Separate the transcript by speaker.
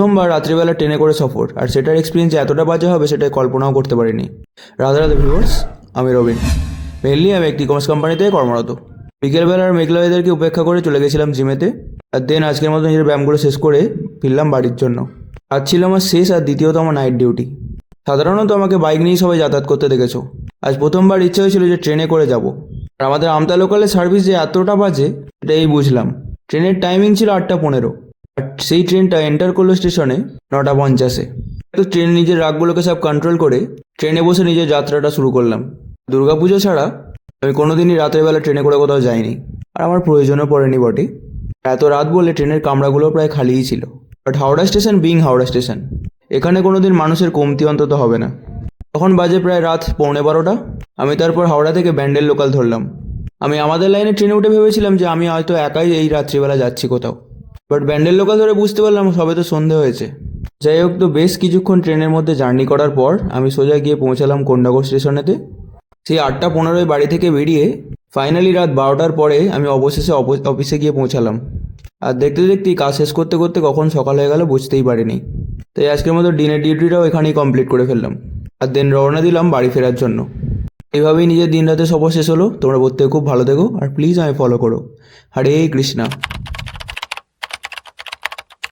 Speaker 1: প্রথমবার রাত্রিবেলা ট্রেনে করে সফর, আর সেটার এক্সপিরিয়েন্স এতটা বাজে হবে সেটা কল্পনাও করতে পারিনি। রাধে রাধে ভিউয়ার্স, আমি রবিন। মেনলি আমি একটি কমার্স কোম্পানিতে কর্মরত। বিকেলবেলার মেঘলা ওয়েদারকে উপেক্ষা করে চলে গেছিলাম জিমেতে। আর দেন আজকের মতো নিজের ব্যায়ামগুলো শেষ করে ফিরলাম বাড়ির জন্য। আজ ছিল আমার শেষ আর দ্বিতীয়ত আমার নাইট ডিউটি। সাধারণত আমাকে বাইক নিয়েই সবাই যাতায়াত করতে দেখেছো। আজ প্রথমবার ইচ্ছা হয়েছিল যে ট্রেনে করে যাব। আর আমাদের আমতা লোকালের সার্ভিস যে এতটা বাজে এটাই বুঝলাম। ট্রেনের টাইমিং ছিল 8:15, আর সেই ট্রেনটা এন্টার করলো স্টেশনে 9:50-এ। তো ট্রেন নিজের রাগগুলোকে সব কন্ট্রোল করে ট্রেনে বসে নিজের যাত্রাটা শুরু করলাম। দুর্গাপুজো ছাড়া আমি কোনোদিনই রাতের বেলা ট্রেনে করে কোথাও যাইনি, আর আমার প্রয়োজনও পড়েনি বটে। এত রাত বলে ট্রেনের কামরাগুলো প্রায় খালিই ছিল। But Howrah station being Howrah station, এখানে কোনোদিন মানুষের কমতি অন্তত হবে না। তখন বাজে প্রায় রাত 11:15। আমি তারপর হাওড়া থেকে ব্যান্ডেল লোকাল ধরলাম। আমি আমাদের লাইনে ট্রেনে উঠে ভেবেছিলাম যে আমি হয়তো একাই এই রাত্রিবেলা যাচ্ছি কোথাও। বাট ব্যান্ডেল লোকাল ধরে বুঝতে পারলাম সবে তো সন্ধে হয়েছে। যাই হোক, তো বেশ কিছুক্ষণ ট্রেনের মধ্যে জার্নি করার পর আমি সোজা গিয়ে পৌঁছালাম কোন্ডাগর স্টেশনেতে। সেই 8:15 বাড়ি থেকে বেরিয়ে ফাইনালি রাত 12টার পরে আমি অবশেষে অফিসে গিয়ে পৌঁছালাম। আর দেখতে দেখতেই কাজ শেষ করতে করতে কখন সকাল হয়ে গেল বুঝতেই পারিনি। তাই আজকের মতো ডিনার ডিউটিটাও এখানেই কমপ্লিট করে ফেললাম, আর দেন রওনা দিলাম বাড়ি ফেরার জন্য। এভাবেই নিজের দিন রাতে সফর শেষ হলো। তোমরা প্রত্যেকে খুব ভালো থেকো, আর প্লিজ আমায় ফলো করো। হরে কৃষ্ণা।